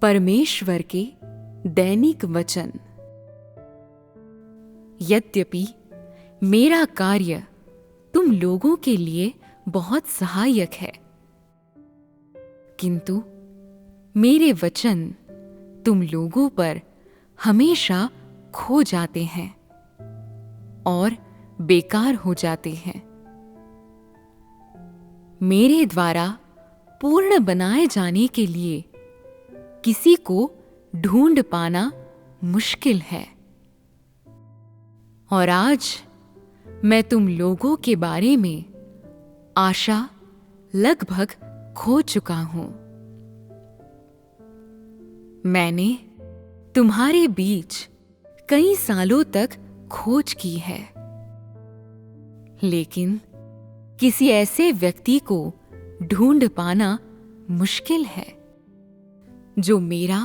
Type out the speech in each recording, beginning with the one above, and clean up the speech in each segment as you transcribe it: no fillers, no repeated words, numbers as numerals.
परमेश्वर के दैनिक वचन। यद्यपि मेरा कार्य तुम लोगों के लिए बहुत सहायक है, किंतु मेरे वचन तुम लोगों पर हमेशा खो जाते हैं और बेकार हो जाते हैं। मेरे द्वारा पूर्ण बनाए जाने के लिए किसी को ढूंढ पाना मुश्किल है। और आज मैं तुम लोगों के बारे में आशा लगभग खो चुका हूं। मैंने तुम्हारे बीच कई सालों तक खोज की है, लेकिन किसी ऐसे व्यक्ति को ढूंढ पाना मुश्किल है जो मेरा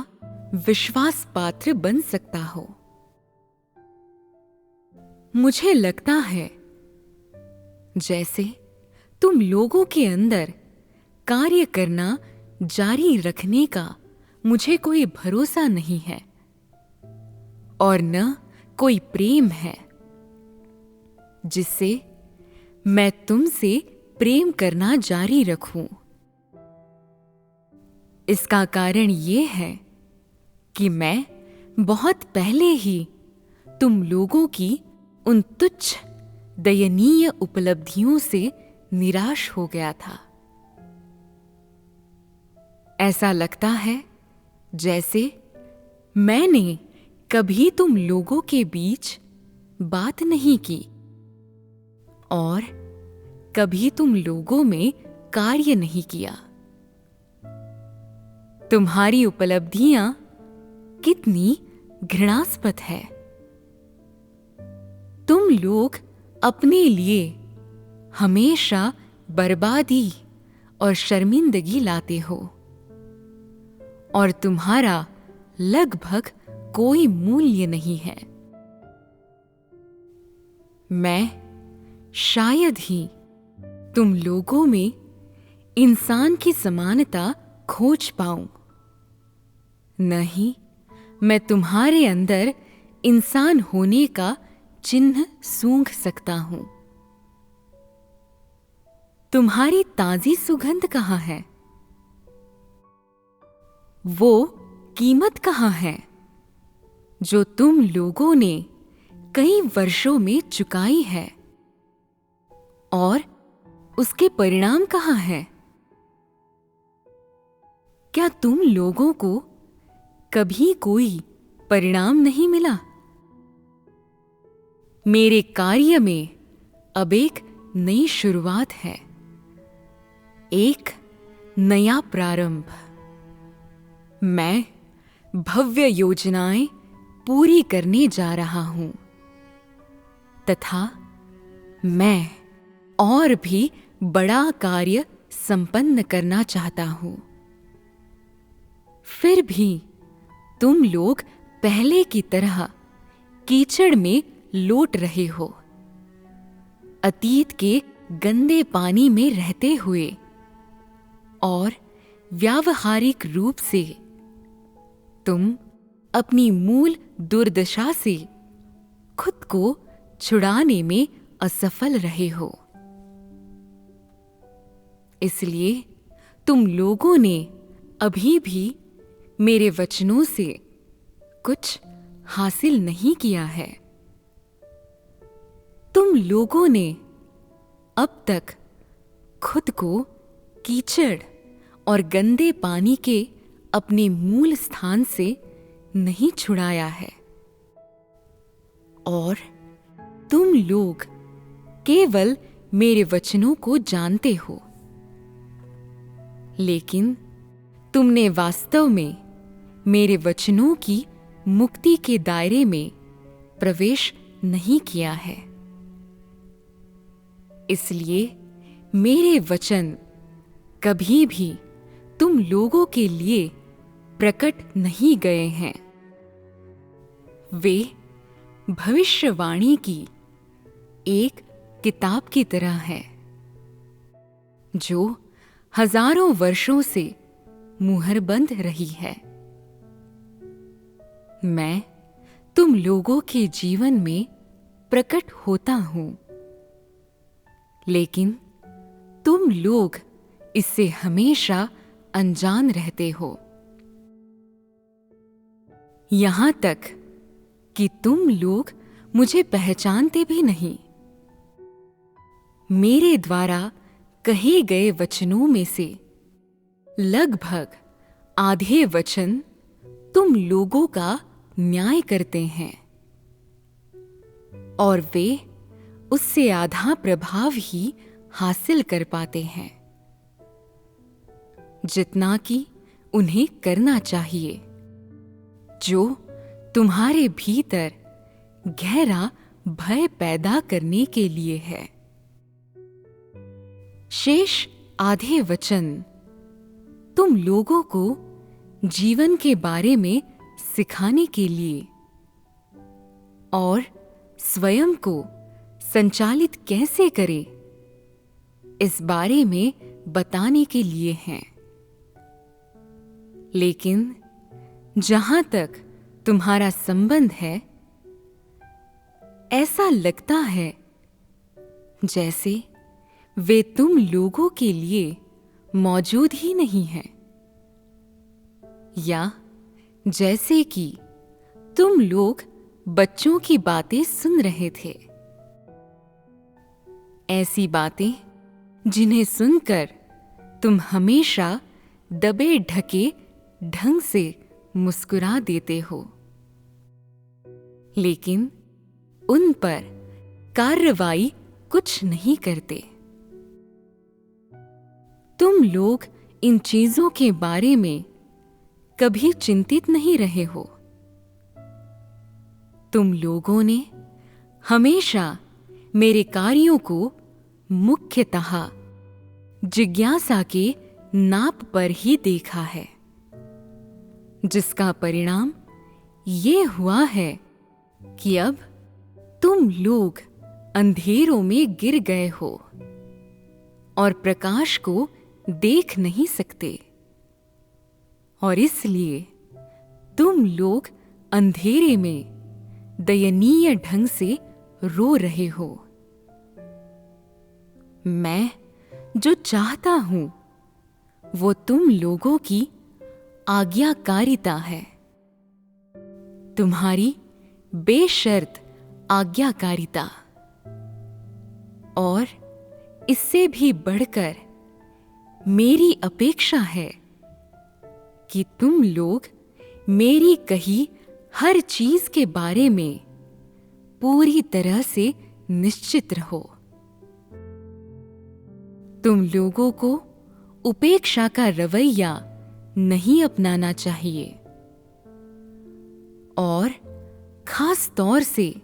विश्वास पात्र बन सकता हो। मुझे लगता है जैसे तुम लोगों के अंदर कार्य करना जारी रखने का मुझे कोई भरोसा नहीं है और न कोई प्रेम है जिससे मैं तुमसे प्रेम करना जारी रखूं। इसका कारण यह है कि मैं बहुत पहले ही तुम लोगों की उन तुच्छ दयनीय उपलब्धियों से निराश हो गया था। ऐसा लगता है जैसे मैंने कभी तुम लोगों के बीच बात नहीं की और कभी तुम लोगों में कार्य नहीं किया। तुम्हारी उपलब्धियां कितनी घृणास्पद है। तुम लोग अपने लिए हमेशा बर्बादी और शर्मिंदगी लाते हो और तुम्हारा लगभग कोई मूल्य नहीं है। मैं शायद ही तुम लोगों में इंसान की समानता खोज पाऊं, नहीं मैं तुम्हारे अंदर इंसान होने का चिन्ह सूंघ सकता हूं। तुम्हारी ताजी सुगंध कहां है? वो कीमत कहां है जो तुम लोगों ने कई वर्षों में चुकाई है? और उसके परिणाम कहां है? क्या तुम लोगों को कभी कोई परिणाम नहीं मिला? मेरे कार्य में अब एक नई शुरुआत है, एक नया प्रारंभ। मैं भव्य योजनाएं पूरी करने जा रहा हूं तथा मैं और भी बड़ा कार्य संपन्न करना चाहता हूं। फिर भी तुम लोग पहले की तरह कीचड़ में लोट रहे हो, अतीत के गंदे पानी में रहते हुए और व्यावहारिक रूप से तुम अपनी मूल दुर्दशा से खुद को छुड़ाने में असफल रहे हो। इसलिए तुम लोगों ने अभी भी मेरे वचनों से कुछ हासिल नहीं किया है। तुम लोगों ने अब तक खुद को कीचड़ और गंदे पानी के अपने मूल स्थान से नहीं छुड़ाया है और तुम लोग केवल मेरे वचनों को जानते हो, लेकिन तुमने वास्तव में मेरे वचनों की मुक्ति के दायरे में प्रवेश नहीं किया है। इसलिए मेरे वचन कभी भी तुम लोगों के लिए प्रकट नहीं गए हैं। वे भविष्यवाणी की एक किताब की तरह है जो हजारों वर्षों से मुहरबंद रही है मैं तुम लोगों के जीवन में प्रकट होता हूं, लेकिन तुम लोग इससे हमेशा अनजान रहते हो। यहां तक कि तुम लोग मुझे पहचानते भी नहीं। मेरे द्वारा कहे गए वचनों में से लगभग आधे वचन तुम लोगों का न्याय करते हैं, और वे उससे आधा प्रभाव ही हासिल कर पाते हैं, जितना कि उन्हें करना चाहिए, जो तुम्हारे भीतर गहरा भय पैदा करने के लिए है। शेष आधे वचन तुम लोगों को जीवन के बारे में सिखाने के लिए और स्वयं को संचालित कैसे करें, इस बारे में बताने के लिए हैं। लेकिन जहां तक तुम्हारा संबंध है, ऐसा लगता है जैसे वे तुम लोगों के लिए मौजूद ही नहीं हैं, या जैसे कि तुम लोग बच्चों की बातें सुन रहे थे, ऐसी बातें जिन्हें सुनकर तुम हमेशा दबे ढके ढंग से मुस्कुरा देते हो, लेकिन उन पर कार्रवाई कुछ नहीं करते। तुम लोग इन चीजों के बारे में कभी चिंतित नहीं रहे हो। तुम लोगों ने हमेशा मेरे कार्यों को मुख्यतः जिज्ञासा के नाप पर ही देखा है, जिसका परिणाम ये हुआ है कि अब तुम लोग अंधेरों में गिर गए हो और प्रकाश को देख नहीं सकते, और इसलिए तुम लोग अंधेरे में दयनीय ढंग से रो रहे हो। मैं जो चाहता हूं वो तुम लोगों की आज्ञाकारिता है, तुम्हारी बेशर्त आज्ञाकारिता, और इससे भी बढ़कर मेरी अपेक्षा है कि तुम लोग मेरी कही हर चीज के बारे में पूरी तरह से निश्चित रहो। तुम लोगों को उपेक्षा का रवैया नहीं अपनाना चाहिए, और खास तौर से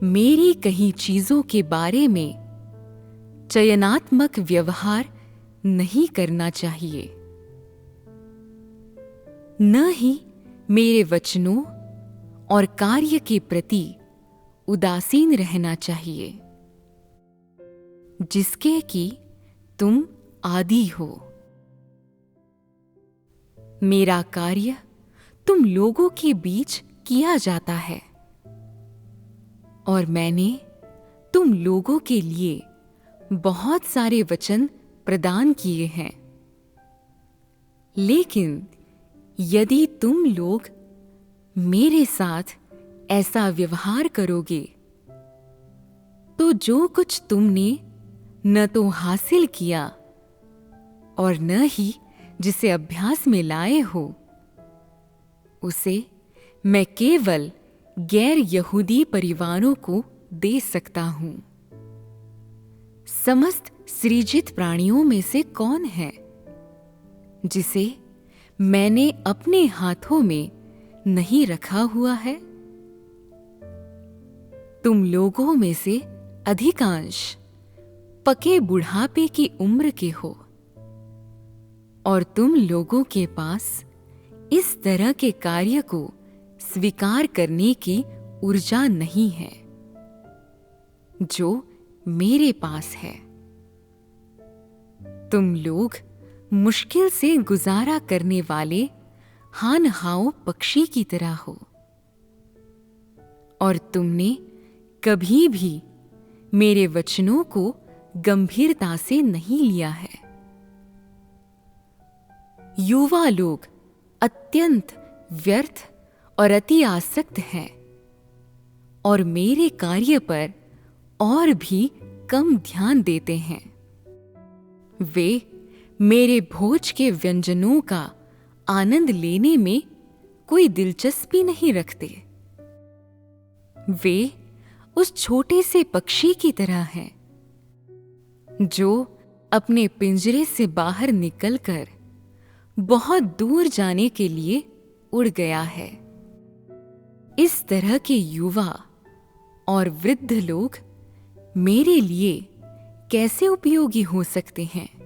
मेरी कही चीजों के बारे में चयनात्मक व्यवहार नहीं करना चाहिए, न ही मेरे वचनों और कार्य के प्रति उदासीन रहना चाहिए, जिसके कि तुम आदी हो। मेरा कार्य तुम लोगों के बीच किया जाता है, और मैंने तुम लोगों के लिए बहुत सारे वचन प्रदान किए हैं। लेकिन यदि तुम लोग मेरे साथ ऐसा व्यवहार करोगे, तो जो कुछ तुमने न तो हासिल किया और न ही जिसे अभ्यास में लाए हो, उसे मैं केवल गैर यहूदी परिवारों को दे सकता हूं। समस्त सृजित प्राणियों में से कौन है जिसे मैंने अपने हाथों में नहीं रखा हुआ है? तुम लोगों में से अधिकांश पके बुढ़ापे की उम्र के हो, और तुम लोगों के पास इस तरह के कार्य को स्वीकार करने की ऊर्जा नहीं है जो मेरे पास है। तुम लोग मुश्किल से गुजारा करने वाले हानहाओ पक्षी की तरह हो। और तुमने कभी भी मेरे वचनों को गंभीरता से नहीं लिया है। युवा लोग अत्यंत व्यर्थ और अति आसक्त हैं और मेरे कार्य पर और भी कम ध्यान देते हैं। वे मेरे भोज के व्यंजनों का आनंद लेने में कोई दिलचस्पी नहीं रखते। वे उस छोटे से पक्षी की तरह हैं जो अपने पिंजरे से बाहर निकलकर बहुत दूर जाने के लिए उड़ गया है। इस तरह के युवा और वृद्ध लोग मेरे लिए कैसे उपयोगी हो सकते हैं?